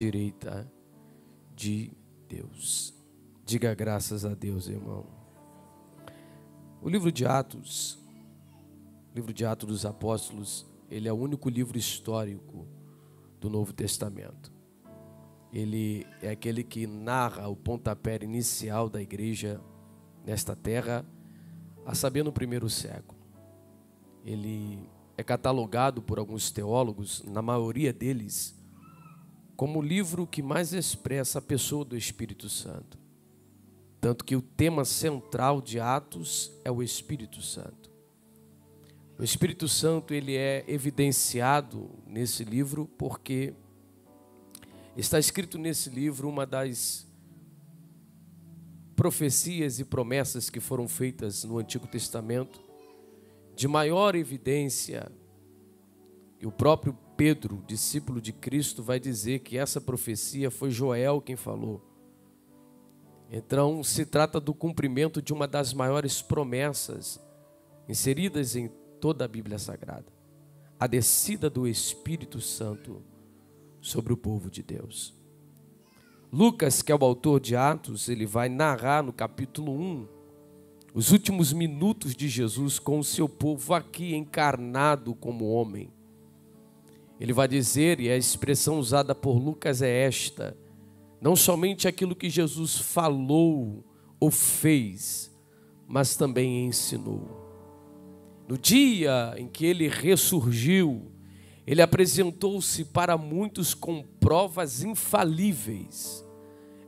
direita de Deus. Diga graças a Deus, irmão. O livro de Atos dos Apóstolos, ele é o único livro histórico do Novo Testamento. Ele é aquele que narra o pontapé inicial da igreja nesta terra, a saber, no primeiro século. Ele é catalogado por alguns teólogos, na maioria deles, como o livro que mais expressa a pessoa do Espírito Santo. Tanto que o tema central de Atos é o Espírito Santo. O Espírito Santo, ele é evidenciado nesse livro porque está escrito nesse livro uma das profecias e promessas que foram feitas no Antigo Testamento, de maior evidência. E o próprio Pedro, discípulo de Cristo, vai dizer que essa profecia foi Joel quem falou. Então, se trata do cumprimento de uma das maiores promessas inseridas em toda a Bíblia Sagrada. A descida do Espírito Santo sobre o povo de Deus. Lucas, que é o autor de Atos, ele vai narrar no capítulo 1 os últimos minutos de Jesus com o seu povo aqui encarnado como homem. Ele vai dizer, e a expressão usada por Lucas é esta: não somente aquilo que Jesus falou ou fez, mas também ensinou. No dia em que ele ressurgiu, ele apresentou-se para muitos com provas infalíveis.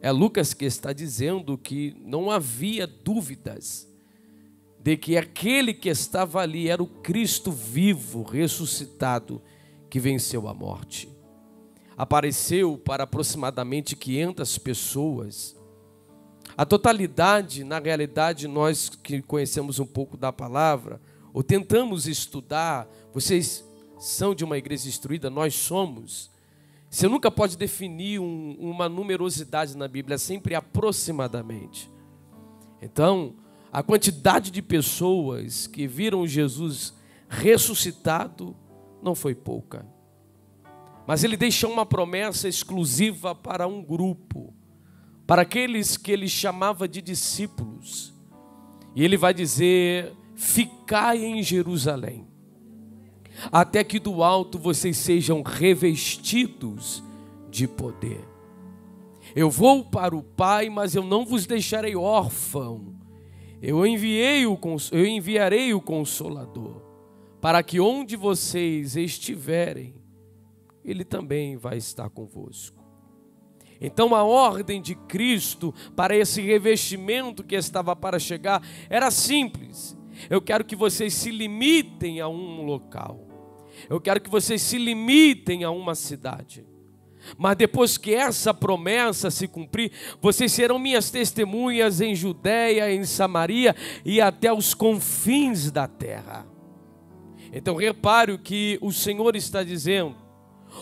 É Lucas que está dizendo que não havia dúvidas de que aquele que estava ali era o Cristo vivo, ressuscitado, que venceu a morte. Apareceu para aproximadamente 500 pessoas. A totalidade, na realidade, nós que conhecemos um pouco da palavra, ou tentamos estudar, vocês são de uma igreja instruída, nós somos. Você nunca pode definir uma numerosidade na Bíblia, é sempre aproximadamente. Então, a quantidade de pessoas que viram Jesus ressuscitado não foi pouca. Mas ele deixa uma promessa exclusiva para um grupo, para aqueles que ele chamava de discípulos. E ele vai dizer: ficai em Jerusalém, até que do alto vocês sejam revestidos de poder. Eu vou para o Pai, mas eu não vos deixarei órfão. Eu enviarei o Consolador, para que onde vocês estiverem, Ele também vai estar convosco. Então a ordem de Cristo para esse revestimento que estava para chegar era simples. Eu quero que vocês se limitem a um local. Eu quero que vocês se limitem a uma cidade. Mas depois que essa promessa se cumprir, vocês serão minhas testemunhas em Judeia, em Samaria e até os confins da terra. Então repare o que o Senhor está dizendo.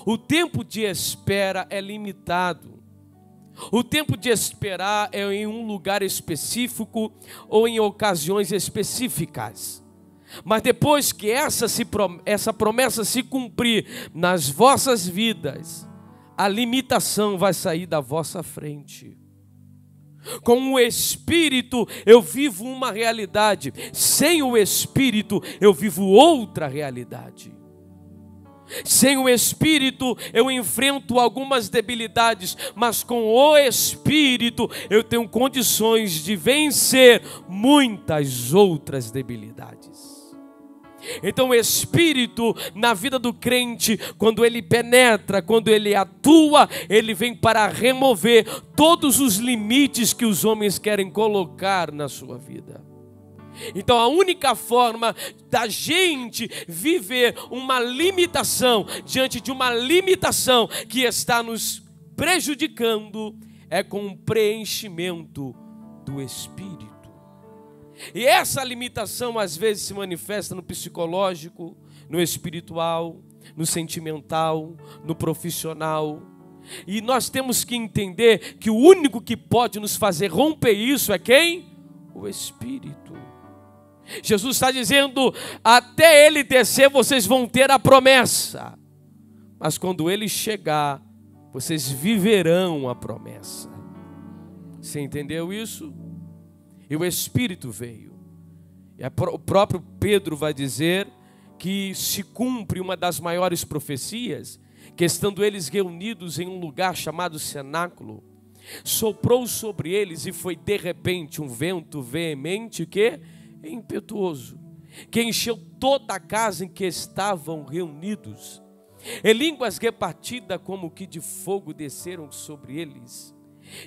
O tempo de espera é limitado. O tempo de esperar é em um lugar específico ou em ocasiões específicas. Mas depois que essa promessa se cumprir nas vossas vidas, a limitação vai sair da vossa frente. Com o Espírito eu vivo uma realidade, sem o Espírito eu vivo outra realidade. Sem o Espírito eu enfrento algumas debilidades, mas com o Espírito eu tenho condições de vencer muitas outras debilidades. Então o Espírito na vida do crente, quando ele penetra, quando ele atua, ele vem para remover todos os limites que os homens querem colocar na sua vida. Então a única forma da gente viver uma limitação diante de uma limitação que está nos prejudicando é com um preenchimento do Espírito. E essa limitação às vezes se manifesta no psicológico, no espiritual, no sentimental, no profissional. E nós temos que entender que o único que pode nos fazer romper isso é quem? O Espírito. Jesus está dizendo: até Ele descer vocês vão ter a promessa. Mas quando Ele chegar, vocês viverão a promessa. Você entendeu isso? E o Espírito veio. E o próprio Pedro vai dizer que se cumpre uma das maiores profecias, que estando eles reunidos em um lugar chamado cenáculo, soprou sobre eles e foi de repente um vento veemente que impetuoso, que encheu toda a casa em que estavam reunidos. E línguas repartidas como que de fogo desceram sobre eles,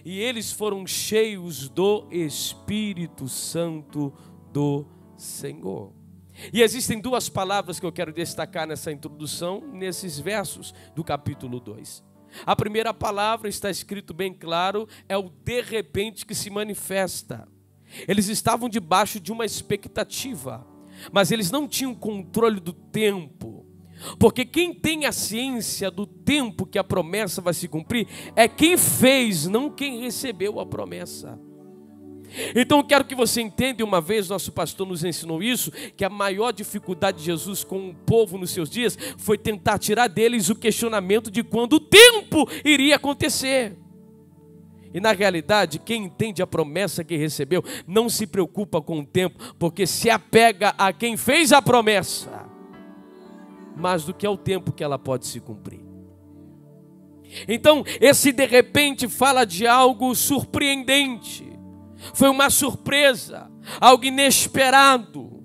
e eles foram cheios do Espírito Santo do Senhor. E existem duas palavras que eu quero destacar nessa introdução, nesses versos do capítulo 2. A primeira palavra, está escrito bem claro, é o de repente que se manifesta. Eles estavam debaixo de uma expectativa, mas eles não tinham controle do tempo. Porque quem tem a ciência do tempo que a promessa vai se cumprir é quem fez, não quem recebeu a promessa. Então eu quero que você entenda, uma vez nosso pastor nos ensinou isso, que a maior dificuldade de Jesus com o povo nos seus dias foi tentar tirar deles o questionamento de quando o tempo iria acontecer. E na realidade, quem entende a promessa que recebeu não se preocupa com o tempo, porque se apega a quem fez a promessa, mais do que ao tempo que ela pode se cumprir. Então, esse de repente fala de algo surpreendente. Foi uma surpresa, algo inesperado.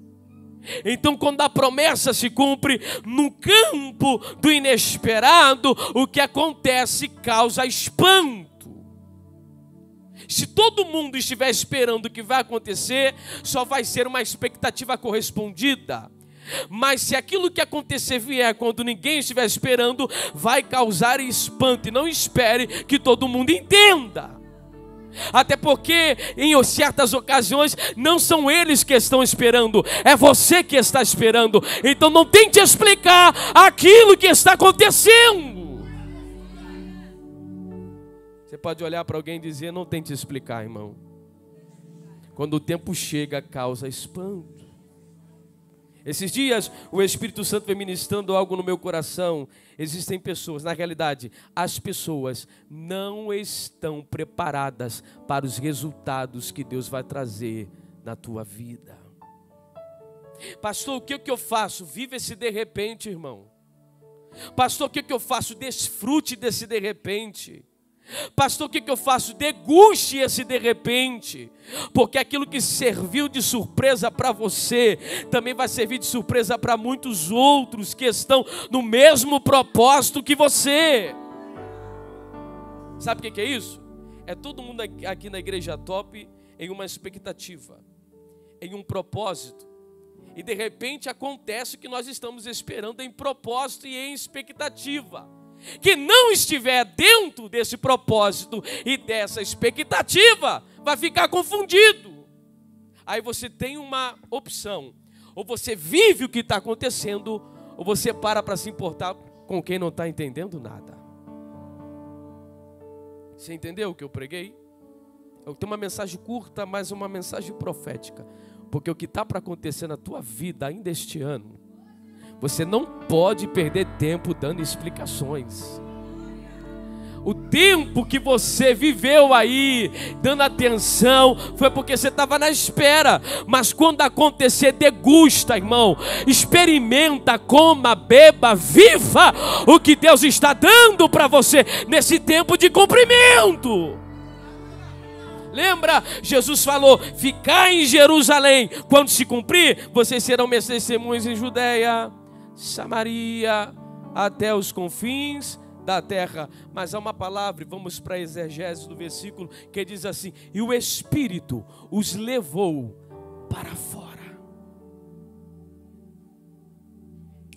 Então, quando a promessa se cumpre, no campo do inesperado, o que acontece causa espanto. Se todo mundo estiver esperando o que vai acontecer, só vai ser uma expectativa correspondida. Mas se aquilo que acontecer vier quando ninguém estiver esperando, vai causar espanto. E não espere que todo mundo entenda. Até porque em certas ocasiões não são eles que estão esperando, é você que está esperando. Então não tente explicar aquilo que está acontecendo. Você pode olhar para alguém e dizer: não tente explicar, irmão. Quando o tempo chega, causa espanto. Esses dias o Espírito Santo vem ministrando algo no meu coração. Existem pessoas, na realidade, as pessoas não estão preparadas para os resultados que Deus vai trazer na tua vida. Pastor, o que eu faço? Vive esse de repente, irmão. Pastor, o que eu faço? Desfrute desse de repente. Pastor, o que eu faço? Deguste esse de repente, porque aquilo que serviu de surpresa para você, também vai servir de surpresa para muitos outros que estão no mesmo propósito que você. Sabe o que é isso? É todo mundo aqui na Igreja Top em uma expectativa, em um propósito, e de repente acontece o que nós estamos esperando em propósito e em expectativa. Que não estiver dentro desse propósito e dessa expectativa, vai ficar confundido. Aí você tem uma opção: ou você vive o que está acontecendo, ou você para se importar com quem não está entendendo nada. Você entendeu o que eu preguei? Eu tenho uma mensagem curta, mas uma mensagem profética. Porque o que está para acontecer na tua vida ainda este ano, você não pode perder tempo dando explicações. O tempo que você viveu aí, dando atenção, foi porque você estava na espera. Mas quando acontecer, degusta, irmão. Experimenta, coma, beba, viva o que Deus está dando para você nesse tempo de cumprimento. Lembra? Jesus falou: ficai em Jerusalém. Quando se cumprir, vocês serão meus testemunhas em Judeia, Samaria, até os confins da terra. Mas há uma palavra, e vamos para a exegese do versículo, que diz assim: e o Espírito os levou para fora.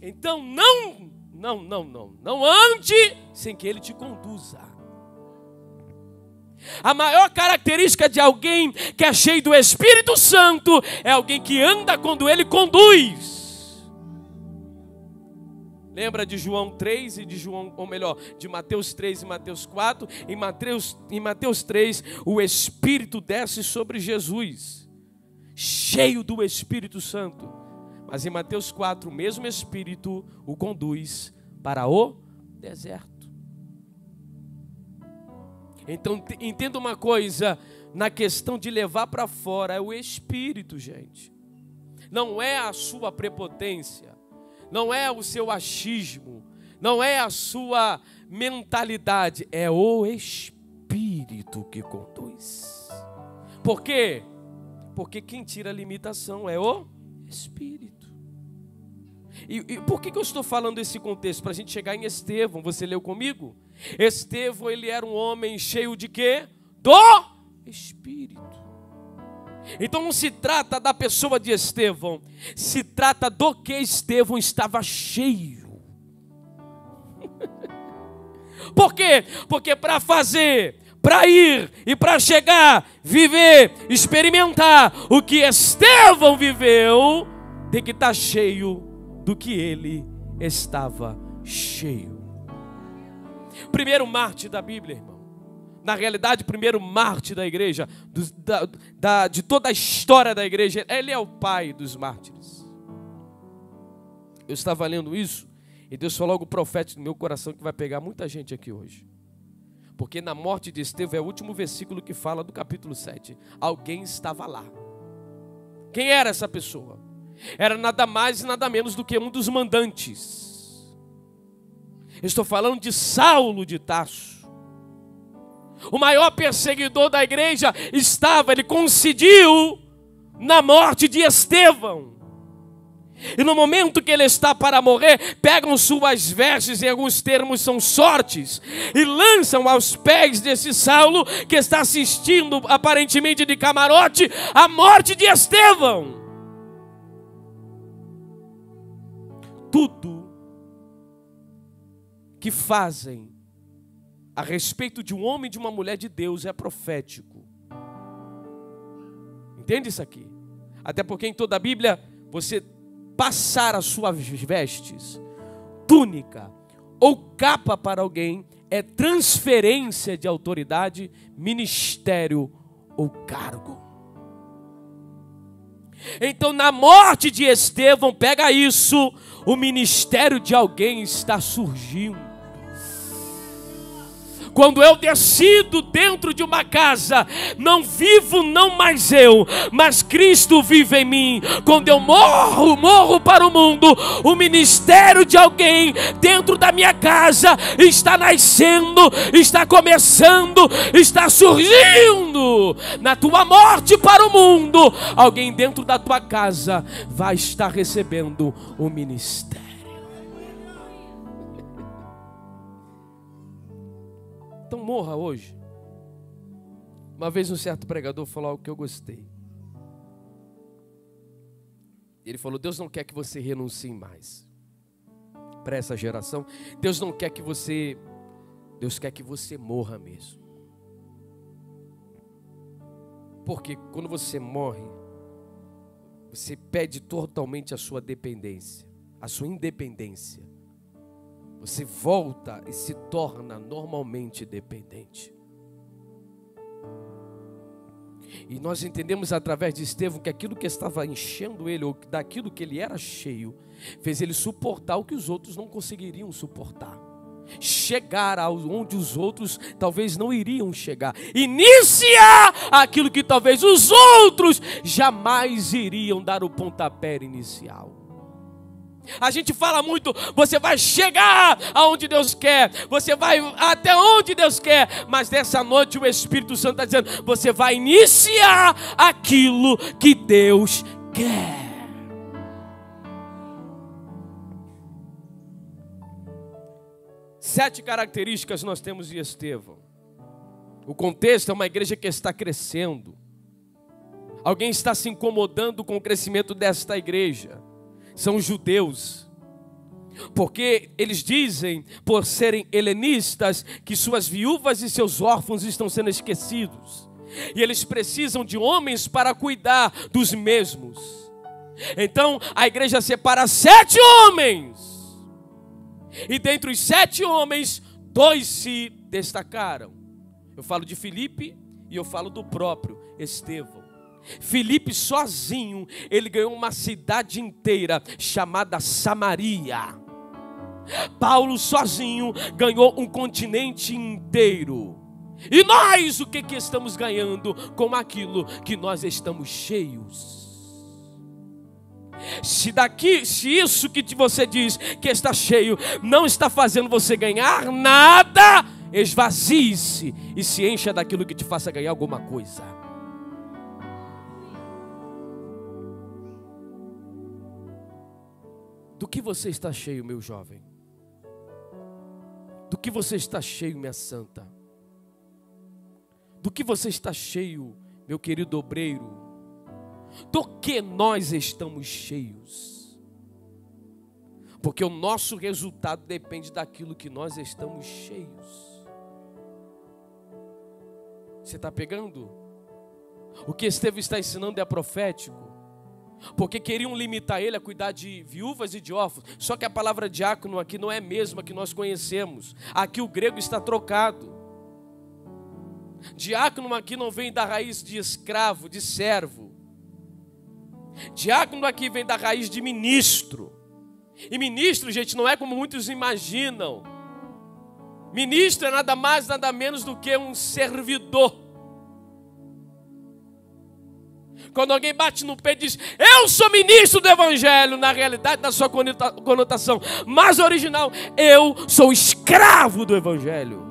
Então não ande sem que Ele te conduza. A maior característica de alguém que é cheio do Espírito Santo é alguém que anda quando Ele conduz. Lembra de João 3 e de Mateus 3 e Mateus 4? Em Mateus 3, o Espírito desce sobre Jesus, cheio do Espírito Santo. Mas em Mateus 4, o mesmo Espírito o conduz para o deserto. Então entenda uma coisa, na questão de levar para fora é o Espírito, gente. Não é a sua prepotência, não é o seu achismo, não é a sua mentalidade, é o Espírito que conduz. Por quê? Porque quem tira a limitação é o Espírito. E por que eu estou falando esse contexto? Para a gente chegar em Estevão, você leu comigo? Estevão, ele era um homem cheio de quê? Do Espírito. Então não se trata da pessoa de Estevão, se trata do que Estevão estava cheio. Por quê? Porque para fazer, para ir e para chegar, viver, experimentar o que Estevão viveu, tem que estar cheio do que ele estava cheio. Primeiro mártir da Bíblia, irmão. Na realidade, primeiro mártir da igreja, de toda a história da igreja, ele é o pai dos mártires. Eu estava lendo isso e Deus falou algo profético no meu coração que vai pegar muita gente aqui hoje. Porque na morte de Estevão é o último versículo que fala do capítulo 7. Alguém estava lá. Quem era essa pessoa? Era nada mais e nada menos do que um dos mandantes. Eu estou falando de Saulo de Tarso. O maior perseguidor da igreja ele coincidiu na morte de Estevão. E no momento que ele está para morrer, pegam suas vestes, em alguns termos são sortes, e lançam aos pés desse Saulo, que está assistindo aparentemente de camarote, a morte de Estevão. Tudo que fazem a respeito de um homem e de uma mulher de Deus é profético. Entende isso aqui? Até porque em toda a Bíblia, você passar as suas vestes, túnica ou capa para alguém, é transferência de autoridade, ministério ou cargo. Então, na morte de Estevão, pega isso, o ministério de alguém está surgindo. Quando eu decido dentro de uma casa, não vivo não mais eu, mas Cristo vive em mim. Quando eu morro para o mundo, o ministério de alguém dentro da minha casa está nascendo, está começando, está surgindo. Na tua morte para o mundo, alguém dentro da tua casa vai estar recebendo o ministério. Então morra hoje. Uma vez um certo pregador falou algo que eu gostei. Ele falou: Deus não quer que você renuncie mais para essa geração. Deus não quer que você... Deus quer que você morra mesmo. Porque quando você morre, você perde totalmente a sua dependência, a sua independência. Você volta e se torna normalmente dependente. E nós entendemos através de Estevão que aquilo que estava enchendo ele, ou daquilo que ele era cheio, fez ele suportar o que os outros não conseguiriam suportar. Chegar onde os outros talvez não iriam chegar. Iniciar aquilo que talvez os outros jamais iriam dar o pontapé inicial. A gente fala muito, você vai chegar aonde Deus quer, você vai até onde Deus quer, mas nessa noite o Espírito Santo está dizendo, você vai iniciar aquilo que Deus quer. Sete características nós temos de Estevão. O contexto é uma igreja que está crescendo. Alguém está se incomodando com o crescimento desta igreja. São judeus, porque eles dizem, por serem helenistas, que suas viúvas e seus órfãos estão sendo esquecidos, e eles precisam de homens para cuidar dos mesmos. Então a igreja separa 7 homens, e dentre os 7 homens, 2 se destacaram. Eu falo de Filipe e eu falo do próprio Estevão. Filipe sozinho, ele ganhou uma cidade inteira chamada Samaria. Paulo sozinho ganhou um continente inteiro. E nós, o que estamos ganhando com aquilo que nós estamos cheios? Se isso que você diz que está cheio não está fazendo você ganhar nada, esvazie-se e se encha daquilo que te faça ganhar alguma coisa. Do que você está cheio, meu jovem? Do que você está cheio, minha santa? Do que você está cheio, meu querido obreiro? Do que nós estamos cheios? Porque o nosso resultado depende daquilo que nós estamos cheios. Você está pegando? O que Estevão está ensinando é profético. Porque queriam limitar ele a cuidar de viúvas e de órfãos. Só que a palavra diácono aqui não é a mesma que nós conhecemos. Aqui o grego está trocado. Diácono aqui não vem da raiz de escravo, de servo. Diácono aqui vem da raiz de ministro. E ministro, gente, não é como muitos imaginam. Ministro é nada mais, nada menos do que um servidor. Quando alguém bate no peito e diz, eu sou ministro do evangelho, na realidade, na sua conotação mais original, eu sou escravo do evangelho.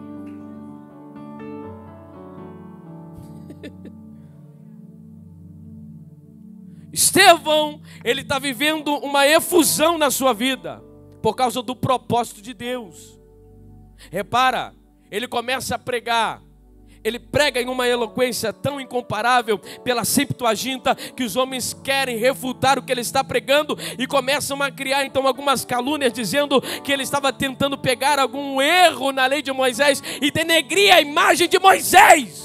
Estevão, ele está vivendo uma efusão na sua vida, por causa do propósito de Deus. Repara, ele começa a pregar. Ele prega em uma eloquência tão incomparável pela Septuaginta que os homens querem refutar o que ele está pregando e começam a criar então algumas calúnias dizendo que ele estava tentando pegar algum erro na lei de Moisés e denegrir a imagem de Moisés.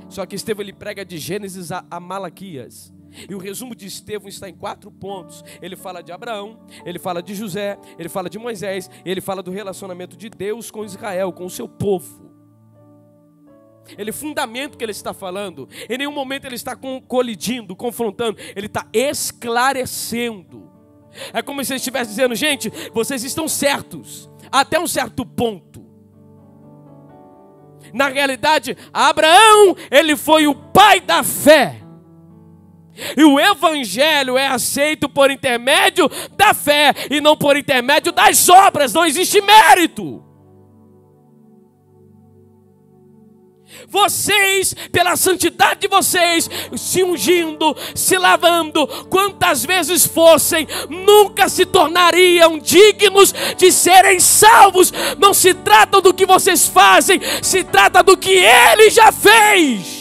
Só que Estevão ele prega de Gênesis a Malaquias. E o resumo de Estevão está em 4 pontos. Ele fala de Abraão, ele fala de José, ele fala de Moisés, ele fala do relacionamento de Deus com Israel, com o seu povo. Ele fundamenta o que ele está falando. Em nenhum momento ele está colidindo, confrontando. Ele está esclarecendo. É como se ele estivesse dizendo, gente, vocês estão certos até um certo ponto. Na realidade, Abraão, ele foi o pai da fé. E o evangelho é aceito por intermédio da fé e não por intermédio das obras. Não existe mérito. Vocês, pela santidade de vocês, se ungindo, se lavando, quantas vezes fossem, nunca se tornariam dignos de serem salvos. Não se trata do que vocês fazem, se trata do que Ele já fez.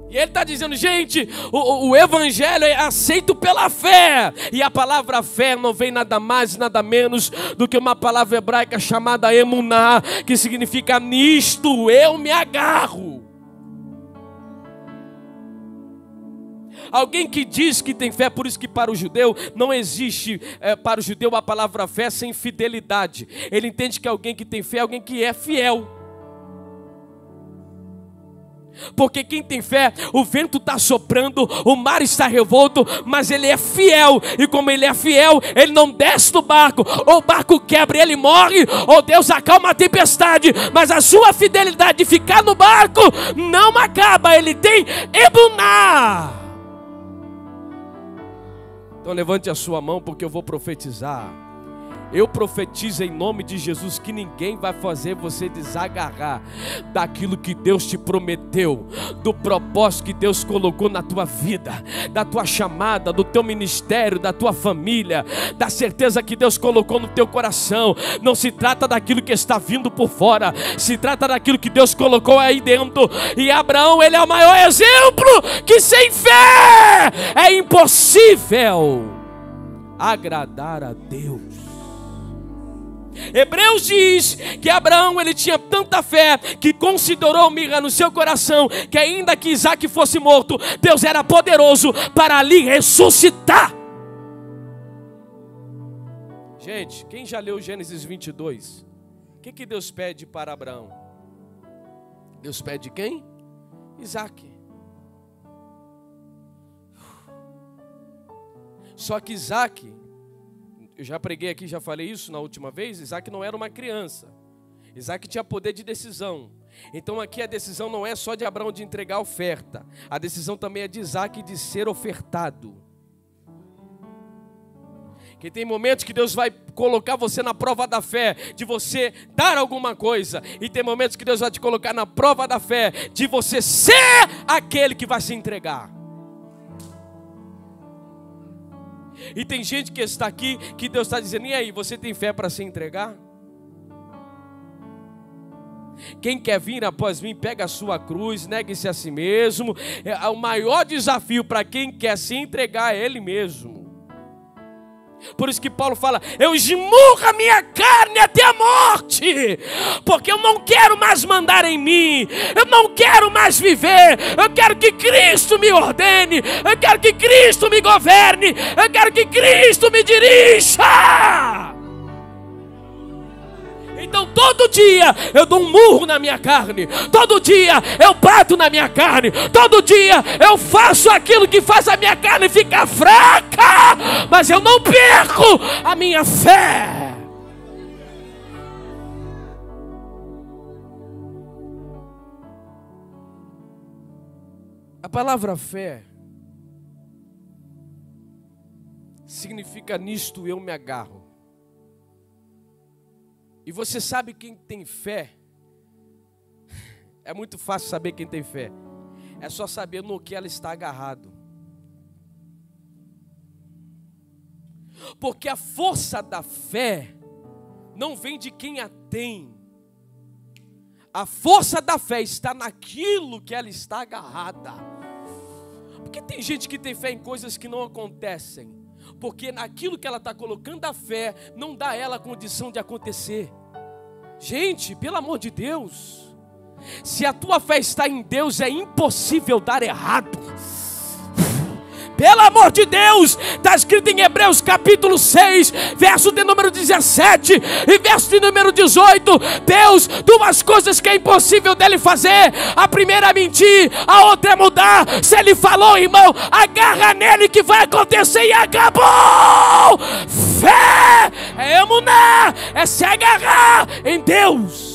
E ele está dizendo, gente, o evangelho é aceito pela fé. E a palavra fé não vem nada mais, nada menos do que uma palavra hebraica chamada emuná, que significa nisto eu me agarro. Alguém que diz que tem fé, por isso que para o judeu não existe para o judeu a palavra fé sem fidelidade. Ele entende que alguém que tem fé é alguém que é fiel. Porque quem tem fé, o vento está soprando, o mar está revolto, mas ele é fiel. E como ele é fiel, ele não desce do barco. Ou o barco quebra e ele morre, ou Deus acalma a tempestade. Mas a sua fidelidade de ficar no barco não acaba. Ele tem emuná. Então levante a sua mão, porque eu vou profetizar. Eu profetizo em nome de Jesus que ninguém vai fazer você desagarrar daquilo que Deus te prometeu, do propósito que Deus colocou na tua vida, da tua chamada, do teu ministério, da tua família, da certeza que Deus colocou no teu coração. Não se trata daquilo que está vindo por fora, se trata daquilo que Deus colocou aí dentro. E Abraão, ele é o maior exemplo que sem fé é impossível agradar a Deus. Hebreus diz que Abraão ele tinha tanta fé que considerou mirra no seu coração que ainda que Isaac fosse morto, Deus era poderoso para ali ressuscitar. Gente, quem já leu Gênesis 22? O que Deus pede para Abraão? Deus pede quem? Isaac. Só que Isaac, Eu já preguei aqui, já falei isso na última vez. Isaac não era uma criança. Isaac tinha poder de decisão. Então aqui a decisão não é só de Abraão de entregar a oferta. A decisão também é de Isaac de ser ofertado. Que tem momentos que Deus vai colocar você na prova da fé, de você dar alguma coisa. E tem momentos que Deus vai te colocar na prova da fé, de você ser aquele que vai se entregar. E tem gente que está aqui, que Deus está dizendo: e aí, você tem fé para se entregar? Quem quer vir após mim, pega a sua cruz, negue-se a si mesmo. O maior desafio para quem quer se entregar é ele mesmo. Por isso que Paulo fala: eu esmurro a minha carne até a morte, porque eu não quero mais mandar em mim, eu não quero mais viver, eu quero que Cristo me ordene, eu quero que Cristo me governe, eu quero que Cristo me dirija. Então todo dia eu dou um murro na minha carne, todo dia eu bato na minha carne, todo dia eu faço aquilo que faz a minha carne ficar fraca, mas eu não perco a minha fé. A palavra fé significa nisto eu me agarro. E você sabe quem tem fé? É muito fácil saber quem tem fé. É só saber no que ela está agarrado. Porque a força da fé não vem de quem a tem. A força da fé está naquilo que ela está agarrada. Porque tem gente que tem fé em coisas que não acontecem. Porque naquilo que ela está colocando a fé, não dá a ela a condição de acontecer. Gente, pelo amor de Deus, se a tua fé está em Deus, é impossível dar errado. Pelo amor de Deus, está escrito em Hebreus capítulo 6, verso de número 17 e verso de número 18. Deus, duas coisas que é impossível dele fazer: a primeira é mentir, a outra é mudar. Se ele falou, irmão, agarra nele que vai acontecer e acabou. Fé é emuná, é se agarrar em Deus.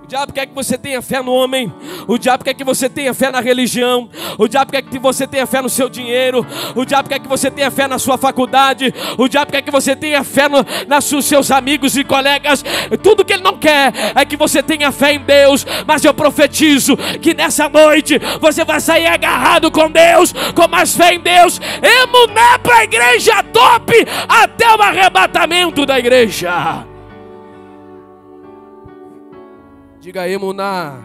O diabo quer que você tenha fé no homem. O diabo quer que você tenha fé na religião. O diabo quer que você tenha fé no seu dinheiro. O diabo quer que você tenha fé na sua faculdade. O diabo quer que você tenha fé nos seus amigos e colegas. Tudo que ele não quer é que você tenha fé em Deus. Mas eu profetizo que nessa noite você vai sair agarrado com Deus, com mais fé em Deus. Emuná para a igreja top até o arrebatamento da igreja. Diga emuná.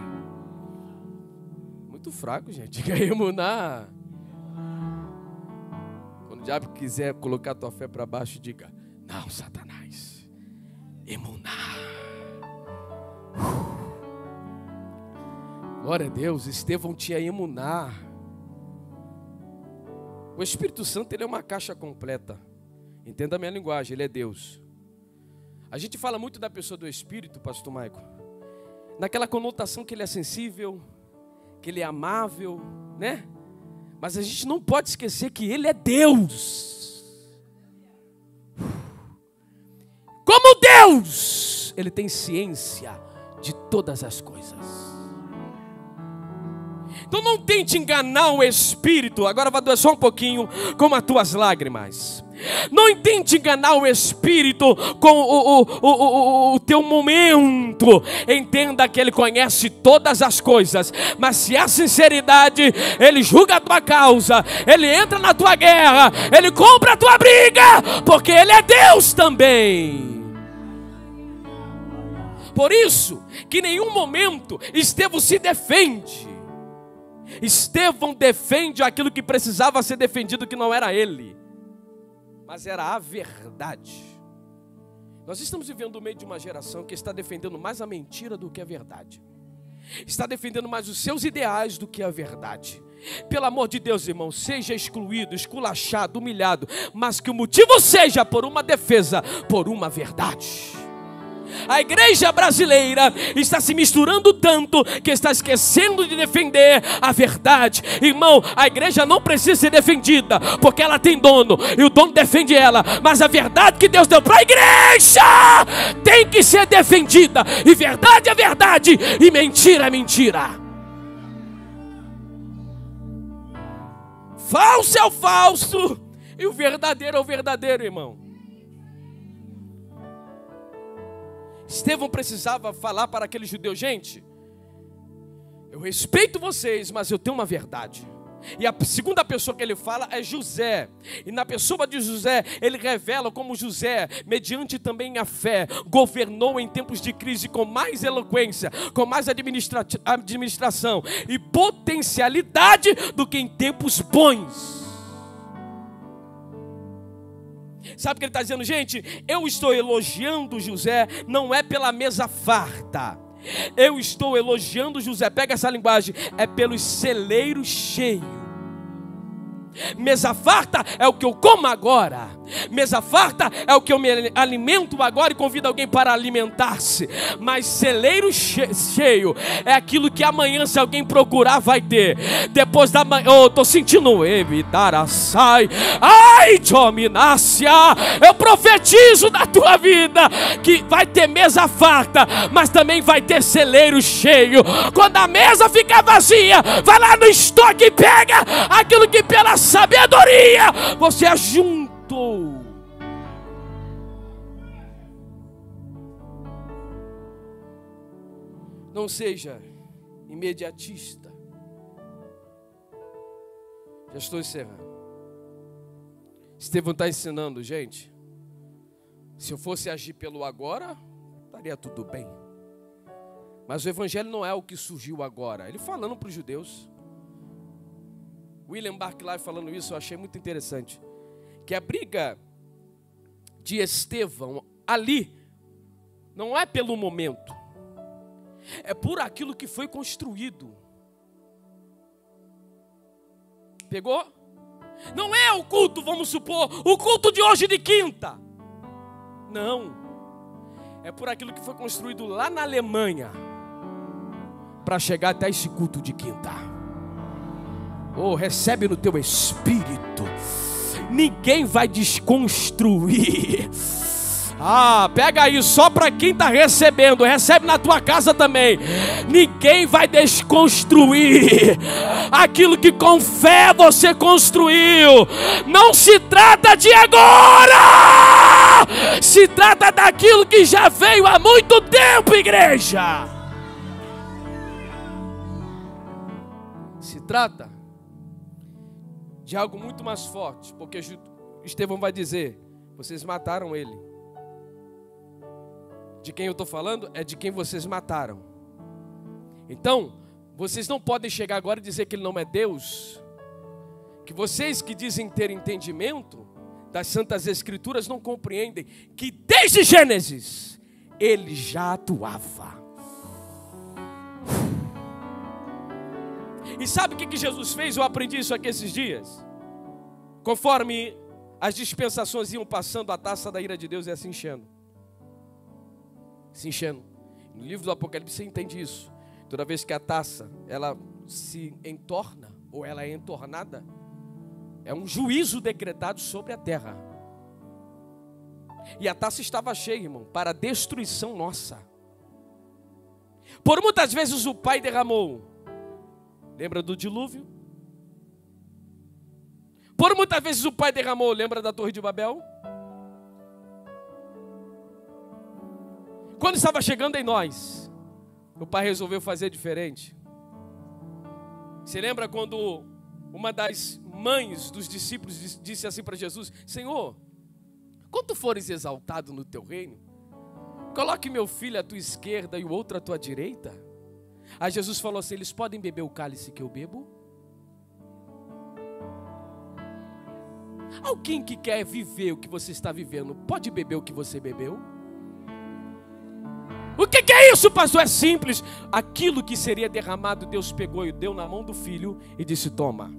Muito fraco, gente. Diga emuná. Quando o diabo quiser colocar a tua fé para baixo, diga: não, Satanás. Emuná. Glória a Deus. Estevão tinha emuná. O Espírito Santo, ele é uma caixa completa. Entenda a minha linguagem, ele é Deus. A gente fala muito da pessoa do Espírito, pastor Maico, naquela conotação que ele é sensível, que ele é amável, né? Mas a gente não pode esquecer que ele é Deus. Como Deus, ele tem ciência de todas as coisas. Então não tente enganar o Espírito. Agora vai doer só um pouquinho com as tuas lágrimas. Não tente enganar o Espírito com o teu momento. Entenda que Ele conhece todas as coisas. Mas se há sinceridade, Ele julga a tua causa, Ele entra na tua guerra, Ele compra a tua briga, porque Ele é Deus também. Por isso que em nenhum momento Estevão se defende. Estevão defende aquilo que precisava ser defendido, que não era ele, mas era a verdade. Nós estamos vivendo no meio de uma geração que está defendendo mais a mentira do que a verdade. Está defendendo mais os seus ideais do que a verdade. Pelo amor de Deus, irmão, seja excluído, esculachado, humilhado, mas que o motivo seja por uma defesa, por uma verdade. A igreja brasileira está se misturando tanto que está esquecendo de defender a verdade. Irmão, a igreja não precisa ser defendida, porque ela tem dono e o dono defende ela. Mas a verdade que Deus deu para a igreja tem que ser defendida. E verdade é verdade e mentira é mentira. Falso é o falso e o verdadeiro é o verdadeiro, irmão. Estevão precisava falar para aqueles judeus: gente, eu respeito vocês, mas eu tenho uma verdade. E a segunda pessoa que ele fala é José. E na pessoa de José, ele revela como José, mediante também a fé, governou em tempos de crise com mais eloquência, com mais administração e potencialidade do que em tempos bons. Sabe o que ele está dizendo, gente? Eu estou elogiando José, não é pela mesa farta. Eu estou elogiando José, pega essa linguagem, é pelos celeiros cheios. Mesa farta é o que eu como agora. Mesa farta é o que eu me alimento agora e convido alguém para alimentar-se. Mas celeiro cheio é aquilo que amanhã, se alguém procurar, vai ter. Depois da manhã, eu estou sentindo evitar sai. Ai, dominácia, eu profetizo na tua vida que vai ter mesa farta, mas também vai ter celeiro cheio. Quando a mesa ficar vazia, vai lá no estoque e pega aquilo que pela sabedoria você ajuntou. Não seja imediatista. Já estou encerrando. Estevão está ensinando, gente. Se eu fosse agir pelo agora, estaria tudo bem. Mas o evangelho não é o que surgiu agora. Ele falando para os judeus. William Barclay falando isso, eu achei muito interessante. Que a briga de Estevão ali não é pelo momento, é por aquilo que foi construído. Pegou? Não é o culto, vamos supor, o culto de hoje de quinta. Não. É por aquilo que foi construído lá na Alemanha para chegar até esse culto de quinta. Oh, recebe no teu espírito. Ninguém vai desconstruir. Ah, pega aí, só para quem está recebendo, recebe na tua casa também. Ninguém vai desconstruir aquilo que com fé você construiu. Não se trata de agora, se trata daquilo que já veio há muito tempo, igreja. Se trata de algo muito mais forte, porque Estevão vai dizer: vocês mataram ele. De quem eu estou falando? É de quem vocês mataram. Então, vocês não podem chegar agora e dizer que ele não é Deus. Que vocês que dizem ter entendimento das Santas Escrituras não compreendem que desde Gênesis ele já atuava. E sabe o que Jesus fez? Eu aprendi isso aqui esses dias. Conforme as dispensações iam passando, a taça da ira de Deus ia se enchendo. Se enchendo. No livro do Apocalipse você entende isso. Toda vez que a taça ela se entorna, ou ela é entornada, é um juízo decretado sobre a terra. E a taça estava cheia, irmão, para a destruição nossa. Por muitas vezes o Pai derramou. Lembra do dilúvio? Por muitas vezes o Pai derramou. Lembra da Torre de Babel? Quando estava chegando em nós, o Pai resolveu fazer diferente. Você lembra quando uma das mães dos discípulos disse assim para Jesus: Senhor, quando fores exaltado no teu reino, coloque meu filho à tua esquerda e o outro à tua direita. Aí Jesus falou assim: eles podem beber o cálice que eu bebo? Alguém que quer viver o que você está vivendo, pode beber o que você bebeu? O que é isso, pastor? É simples. Aquilo que seria derramado, Deus pegou e deu na mão do filho e disse: toma.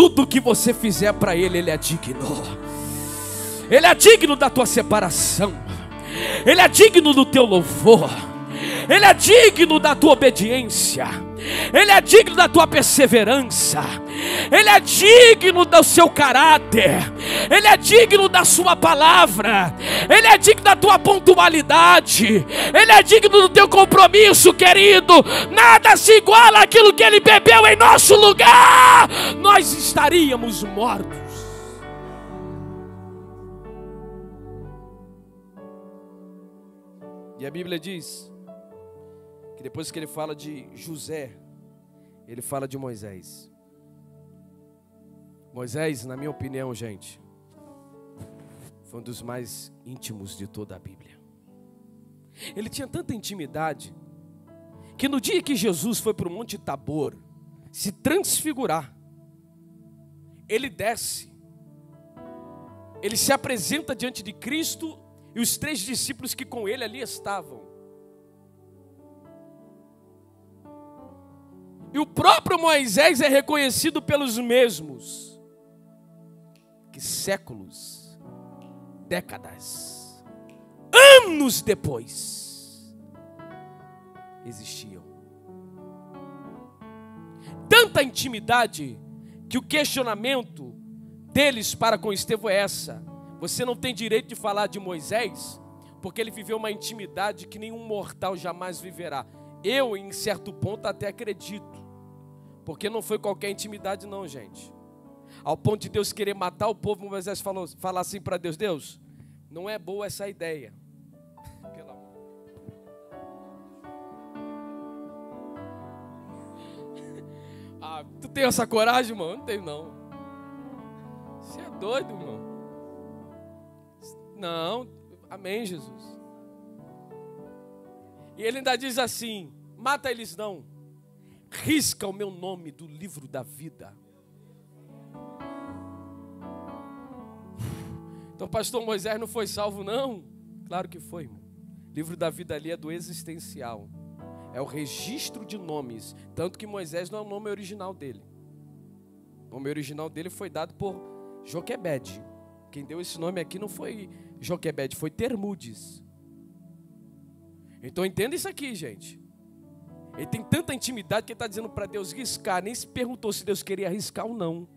tudo que você fizer para Ele, Ele é digno. Ele é digno da tua separação. Ele é digno do teu louvor. Ele é digno da tua obediência. Ele é digno da tua perseverança. Ele é digno do seu caráter. Ele é digno da sua palavra. Ele é digno da tua pontualidade. Ele é digno do teu compromisso, querido. Nada se iguala àquilo que Ele bebeu em nosso lugar. Nós estaríamos mortos. E a Bíblia diz que depois que ele fala de José, ele fala de Moisés. Moisés, na minha opinião, gente, foi um dos mais íntimos de toda a Bíblia. Ele tinha tanta intimidade que no dia que Jesus foi para o Monte Tabor se transfigurar, ele desce, ele se apresenta diante de Cristo e os 3 discípulos que com ele ali estavam. E o próprio Moisés é reconhecido pelos mesmos que séculos, décadas, anos depois existiam. Tanta intimidade que o questionamento deles para com Estevão é essa: você não tem direito de falar de Moisés, porque ele viveu uma intimidade que nenhum mortal jamais viverá. Eu, em certo ponto, até acredito, porque não foi qualquer intimidade não, gente. Ao ponto de Deus querer matar o povo, Moisés falar assim para Deus: Deus, não é boa essa ideia. Ah, tu tem essa coragem, irmão? Não tenho não. Você é doido, irmão. Não, amém, Jesus. E ele ainda diz assim: mata eles não, risca o meu nome do livro da vida. Então, pastor, Moisés não foi salvo não? Claro que foi, irmão. O livro da vida ali é do existencial, é o registro de nomes. Tanto que Moisés não é o nome original dele. O nome original dele foi dado por Joquebede. Quem deu esse nome aqui não foi Joquebede, foi Termudes. Então entenda isso aqui, gente. Ele tem tanta intimidade que ele está dizendo para Deus riscar. Nem se perguntou se Deus queria riscar ou não.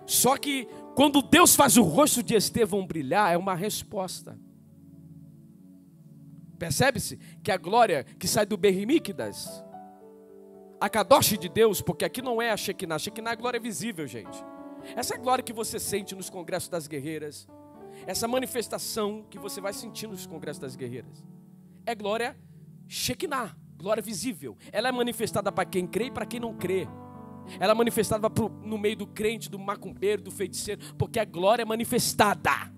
Só que quando Deus faz o rosto de Estevão brilhar, é uma resposta. Percebe-se que a glória que sai do Berrimíquidas, a Kadosh de Deus, porque aqui não é a Shekinah. A Shekinah é a glória visível, gente. Essa glória que você sente nos congressos das guerreiras, essa manifestação que você vai sentir nos congressos das guerreiras, é glória Shekinah, glória visível. Ela é manifestada para quem crê e para quem não crê. Ela é manifestada no meio do crente, do macumbeiro, do feiticeiro, porque a glória é manifestada.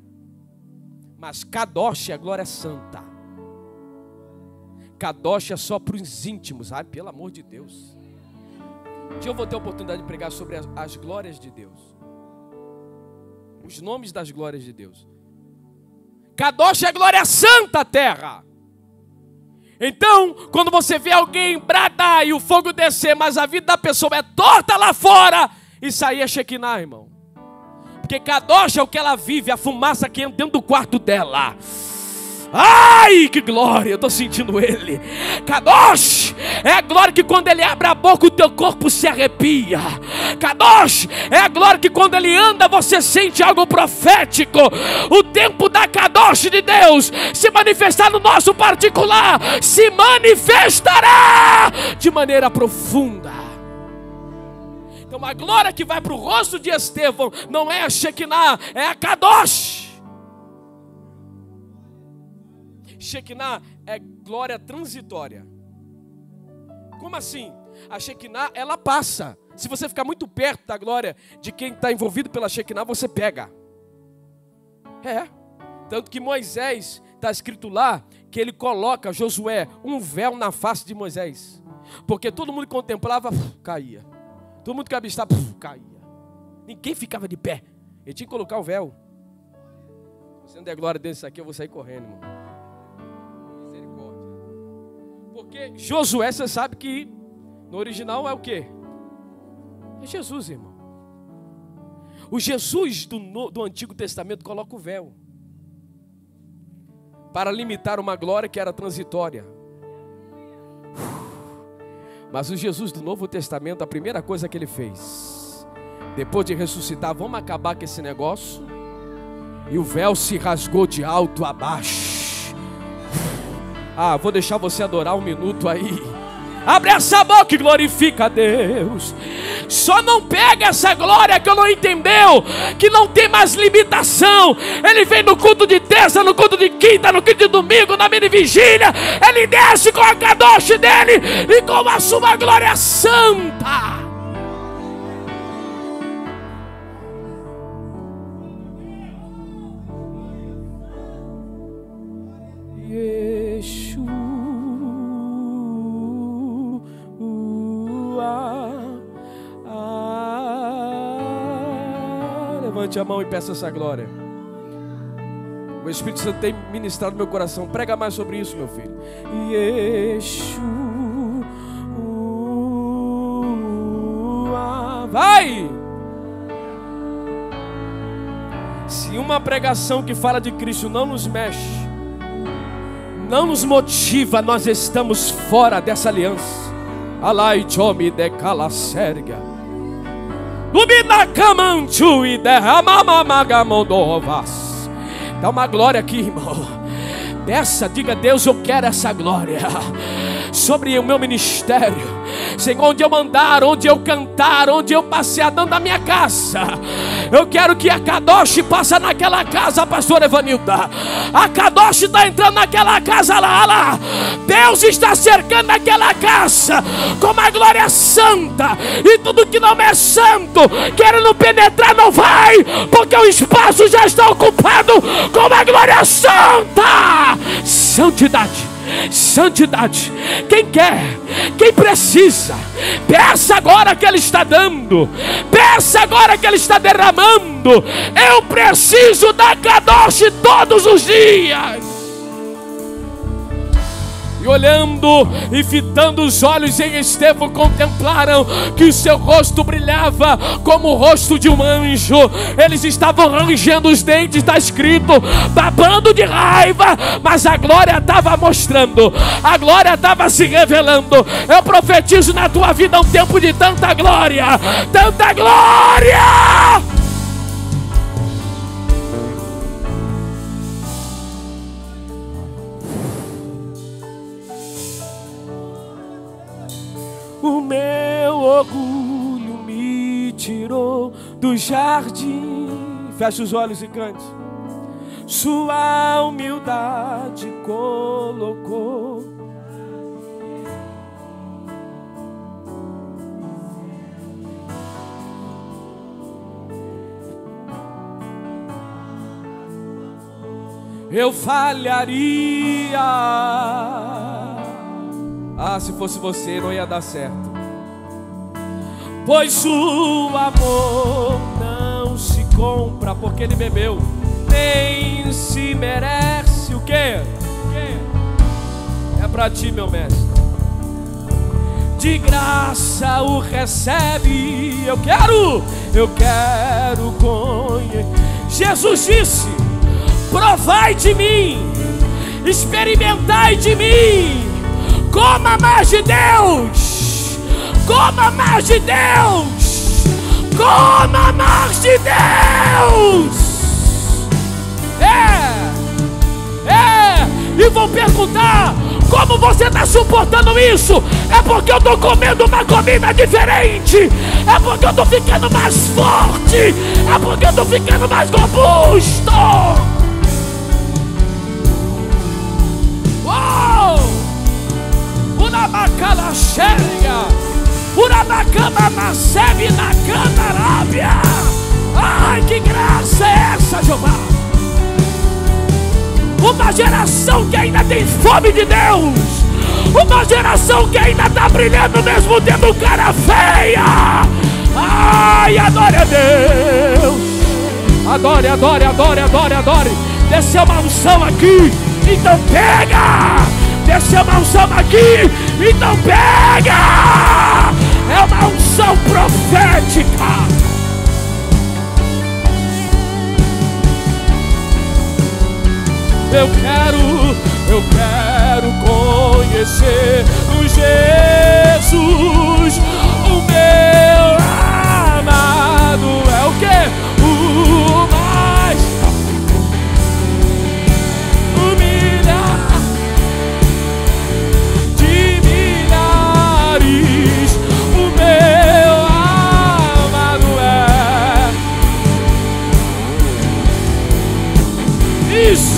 Mas Kadosh é a glória santa. Kadosh é só para os íntimos. Ai, pelo amor de Deus. Um dia eu vou ter a oportunidade de pregar sobre as glórias de Deus, os nomes das glórias de Deus. Kadosh é a glória santa, terra. Então, quando você vê alguém bradar e o fogo descer, mas a vida da pessoa é torta lá fora, isso aí é Shekinah, irmão. Porque Kadosh é o que ela vive, a fumaça que entra dentro do quarto dela. Ai, que glória, eu estou sentindo ele. Kadosh é a glória que quando ele abre a boca o teu corpo se arrepia. Kadosh é a glória que quando ele anda você sente algo profético. O tempo da Kadosh de Deus se manifestar no nosso particular, se manifestará de maneira profunda. Então a glória que vai para o rosto de Estevão não é a Shekinah, é a Kadosh. Shekinah é glória transitória. Como assim? A Shekinah, ela passa. Se você ficar muito perto da glória de quem está envolvido pela Shekinah, você pega. É. Tanto que Moisés, está escrito lá, que ele coloca, Josué, um véu na face de Moisés. Porque todo mundo contemplava, caía. Todo mundo que avistava, caía. Ninguém ficava de pé. Ele tinha que colocar o véu. Se você não der glória dentro disso aqui, eu vou sair correndo, irmão. Porque Josué, você sabe que no original é o quê? É Jesus, irmão. O Jesus do Antigo Testamento coloca o véu para limitar uma glória que era transitória. Mas o Jesus do Novo Testamento, a primeira coisa que ele fez, depois de ressuscitar, vamos acabar com esse negócio. E o véu se rasgou de alto a baixo. Vou deixar você adorar um minuto aí. Abre essa boca e glorifica a Deus. Só não pega essa glória que eu não entendeu, que não tem mais limitação. Ele vem no culto de terça, no culto de quinta, no culto de domingo, na mini vigília. Ele desce com a kadosh dele e com a sua glória santa. Levante a mão e peça essa glória. O Espírito Santo tem ministrado no meu coração. Prega mais sobre isso, meu filho. Yeshua. Vai! Se uma pregação que fala de Cristo não nos mexe, não nos motiva, nós estamos fora dessa aliança. Alai chomi de cala serga. Dá uma glória aqui, irmão. Peça, diga: Deus, eu quero essa glória sobre o meu ministério. Senhor, onde eu andar, onde eu cantar, onde eu passear dentro da minha casa, eu quero que a kadosh passe naquela casa, pastor Evanilda. A kadosh está entrando naquela casa lá. Deus está cercando aquela casa com uma glória santa. E tudo que não é santo, querendo penetrar, não vai, porque o espaço já está ocupado com uma glória santa. Santidade. Santidade. Quem quer, quem precisa, peça agora que Ele está dando, peça agora que Ele está derramando. Eu preciso da kadosh todos os dias. E olhando e fitando os olhos em Estevão, contemplaram que o seu rosto brilhava como o rosto de um anjo. Eles estavam rangendo os dentes, está escrito, babando de raiva, mas a glória estava mostrando, a glória estava se revelando. Eu profetizo na tua vida um tempo de tanta glória, tanta glória. O meu orgulho me tirou do jardim. Feche os olhos e cante. Sua humildade colocou. Eu falharia. Se fosse você, não ia dar certo. Pois o amor não se compra, porque ele bebeu, nem se merece. O quê? É pra ti, meu mestre. De graça o recebe. Eu quero conhecer. Jesus disse: provai de mim, experimentai de mim. Coma mais de Deus, coma mais de Deus, coma mais de Deus. E vou perguntar: como você está suportando isso? É porque eu estou comendo uma comida diferente, é porque eu estou ficando mais forte, é porque eu estou ficando mais robusto. Urabacala xéria, urabacama macebe na candarábia. Ai, que graça é essa, Jeová? Uma geração que ainda tem fome de Deus, uma geração que ainda está brilhando mesmo tendo cara feia. Ai, adore a Deus. Adore, adore, adore, adore, adore. Desceu uma unção aqui, então pega. Desceu uma unção aqui, então pega. É uma unção unção profética. Eu quero conhecer o Jesus, o meu amado. É o que? O mais humilhar de milhares. O meu amado é isso.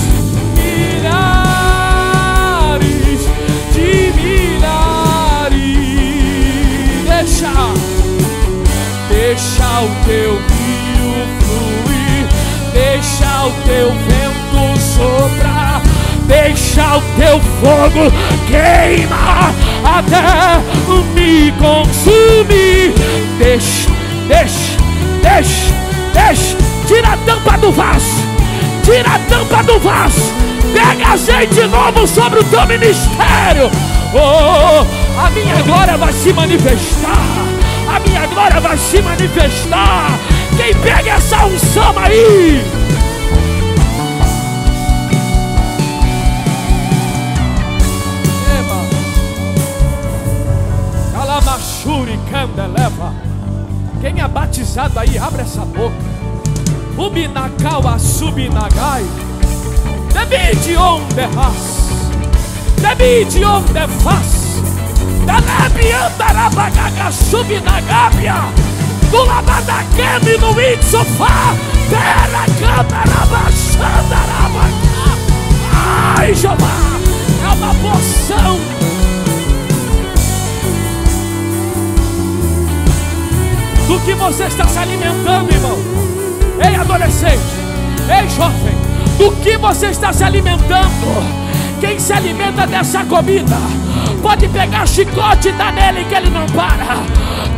Deixa o teu rio fluir, deixa o teu vento soprar, deixa o teu fogo queimar até me consumir. Deixa. Tira a tampa do vaso, tira a tampa do vaso, pega azeite novo sobre o teu ministério. Oh, a minha glória vai se manifestar. A minha glória vai se manifestar. Quem pega essa unção aí? Calamachuri candeleva. Quem é batizado aí, abre essa boca. Ubinakawa subinagai. Debide onde ras. Debide onde faz. Andarabagaga subinagabia. Do labadagame no sofá. Pera câmera baixandarabaga. Ai, Jeová, é uma poção. Do que você está se alimentando, irmão? Ei, adolescente, ei, jovem, do que você está se alimentando? Quem se alimenta dessa comida pode pegar chicote e dar nele que ele não para,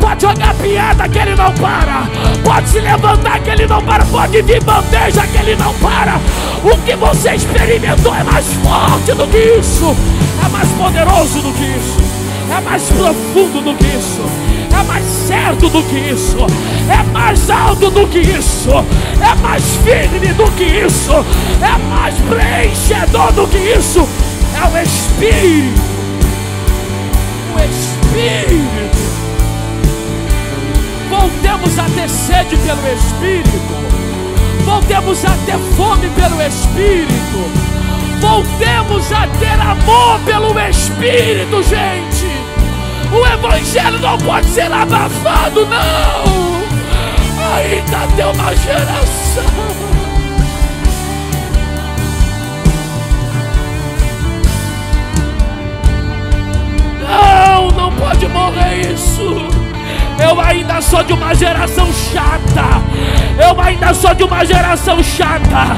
pode jogar piada que ele não para, pode se levantar que ele não para, pode vir bandeja que ele não para. O que você experimentou é mais forte do que isso, é mais poderoso do que isso, é mais profundo do que isso, é mais certo do que isso, é mais alto do que isso, é mais firme do que isso, é mais preenchedor do que isso. É o Espírito, o Espírito. Voltemos a ter sede pelo Espírito, voltemos a ter fome pelo Espírito, voltemos a ter amor pelo Espírito, gente. O Evangelho não pode ser abafado, não. Ainda tem uma geração. Não pode morrer isso. Eu ainda sou de uma geração chata. Eu ainda sou de uma geração chata.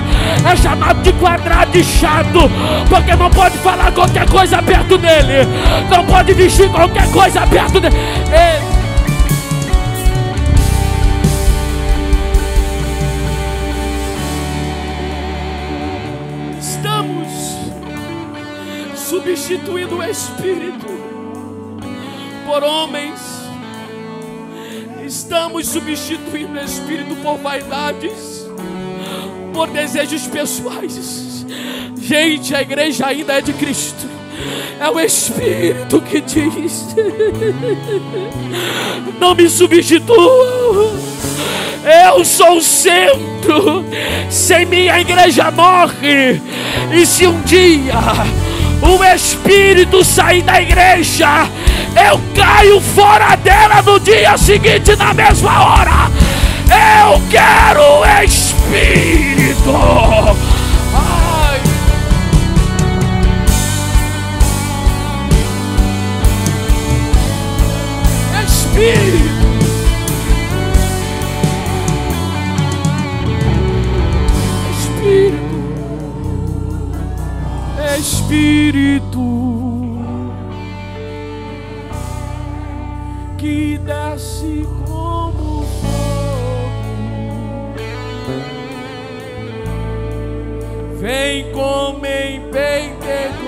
É chamado de quadrado e chato, porque não pode falar qualquer coisa perto dele, não pode vestir qualquer coisa perto dele. Estamos substituindo o Espírito por homens. Estamos substituindo o Espírito por vaidades, por desejos pessoais. Gente, a igreja ainda é de Cristo. É o Espírito que diz: não me substitua. Eu sou o centro. Sem mim a igreja morre. E se um dia o Espírito sair da igreja, eu caio fora dela no dia seguinte, na mesma hora. Eu quero o Espírito. Ai. Espírito. Espírito. Espírito. Que desce como fogo, vem como em Pentecoste,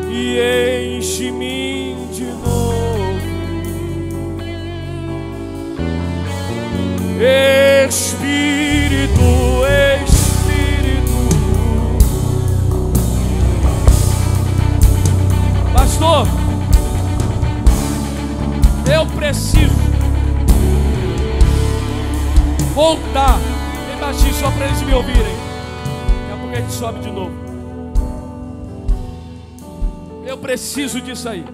e enche-me de novo, Espírito, Espírito. Pastor, eu preciso voltar. Bem baixinho só para eles me ouvirem. Daqui a pouco a gente sobe de novo. Eu preciso disso aí.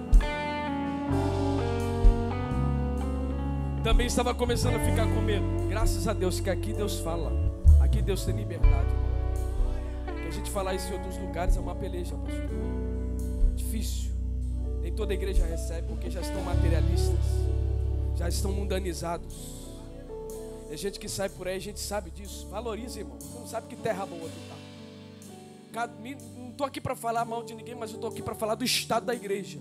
Também estava começando a ficar com medo. Graças a Deus que aqui Deus fala. Aqui Deus tem liberdade. Porque a gente falar isso em outros lugares é uma peleja, pastor. Difícil. Nem toda igreja recebe, porque já estão materialistas, já estão mundanizados. Tem gente que sai por aí, a gente sabe disso. Valoriza, irmão. Você não sabe que terra boa tu tá. Não estou aqui para falar mal de ninguém, mas eu estou aqui para falar do estado da igreja,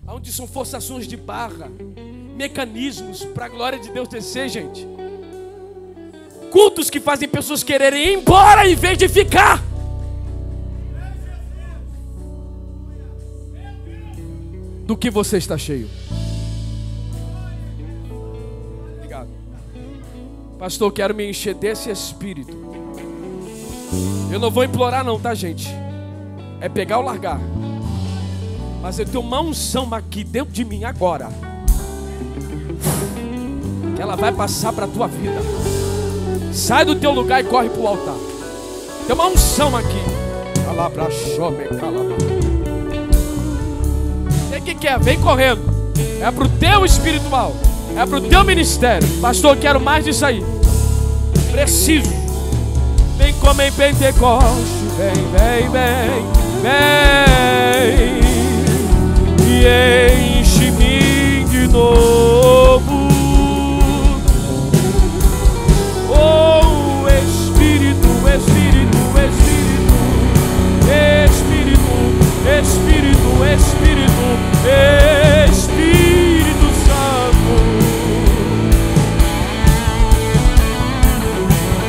onde são forçações de barra, mecanismos para a glória de Deus descer, gente. Cultos que fazem pessoas quererem ir embora em vez de ficar. Do que você está cheio? Obrigado. Pastor, eu quero me encher desse espírito. Eu não vou implorar não, tá, gente? É pegar ou largar. Mas eu tenho uma unção aqui dentro de mim agora, que ela vai passar para a tua vida. Sai do teu lugar e corre para o altar. Tem uma unção aqui. O que é? Vem correndo. É para o teu espiritual, é para o teu ministério. Pastor, eu quero mais disso aí. Preciso. Vem como em Pentecoste. Vem, vem, vem, vem. E enche-me de novo. Oh, Espírito, Espírito, Espírito, Espírito, Espírito, Espírito, Espírito Santo.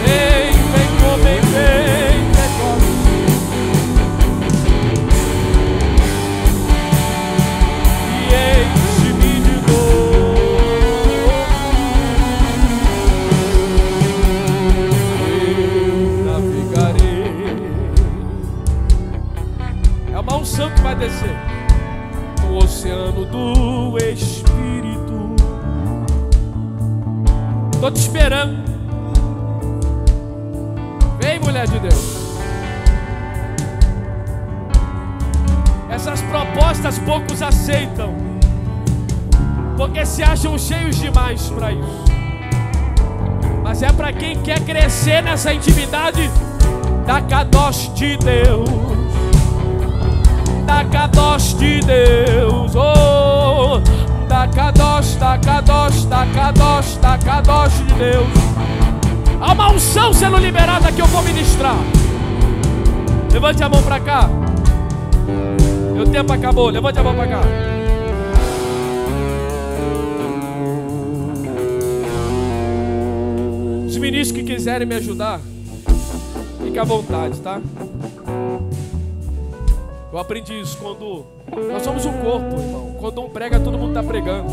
Vem, vem, vem, vem, que vai descer no oceano do Espírito. Estou te esperando. Vem, mulher de Deus. Essas propostas poucos aceitam, porque se acham cheios demais para isso. Mas é para quem quer crescer nessa intimidade da Kadosh de Deus. Da Kadosh de Deus, oh, da Kadosh, da Kadosh, da Kadosh, da Kadosh de Deus. Há uma unção sendo liberada que eu vou ministrar. Levante a mão para cá. Meu tempo acabou, levante a mão para cá. Os ministros que quiserem me ajudar, fique à vontade, tá? Eu aprendi isso quando nós somos um corpo, irmão. Quando um prega, todo mundo está pregando.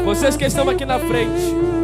Vocês que estão aqui na frente,